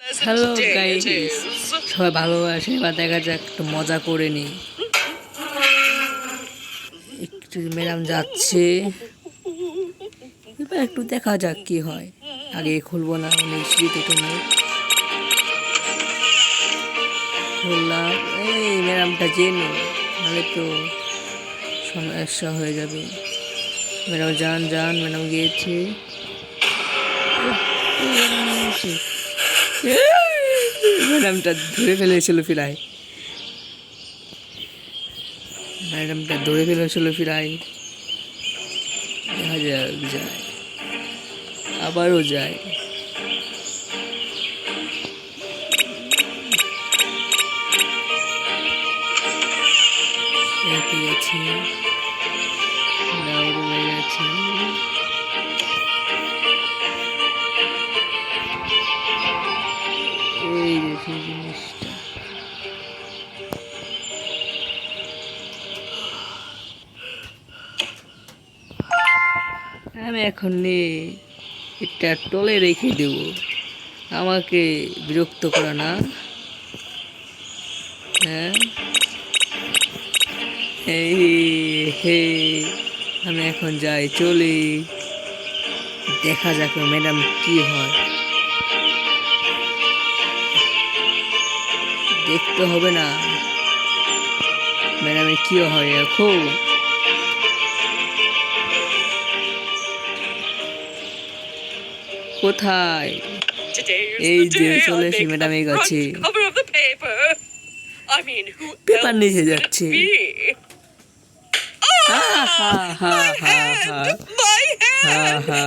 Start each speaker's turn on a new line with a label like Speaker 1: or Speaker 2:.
Speaker 1: Hello guys, সবাই ভালো আছে? এবার দেখা যাক, একটু মজা করে নিই। একটু ম্যাডাম যাচ্ছে, এবার একটু দেখা যাক কি হয়। আগে খুলবো না, অনেক সিঁড়িতে টেনে খুললাম। এই ম্যাডামটা জেনো, নাহলে তো সমস্যা হয়ে যাবে। ম্যাডাম যান যান, ম্যাডাম গিয়েছে। ম্যাডামটা ধরে ফেলেছিল প্রায়, ম্যাডামটা ধরে ফেলেছিল প্রায়। দেখা যাক, যায় আবারও যায়। পেয়ে গেছি, রুমে গেছি। এই দেখি জিনিসটা, আমি এখন নেই, এটা টলে রেখে দেব। আমাকে বিরক্ত করা না। হ্যাঁ, এই হে, আমি এখন যাই, চলি। দেখা যাক ম্যাডাম কি হয়, দেখতে হবে না ম্যাডামের কি হয় এখন। কোথায়? এই যে চলে এসে ম্যাডামের কাছে, পেপার নিচে যাচ্ছে। হা হা হা হা হা হা হা।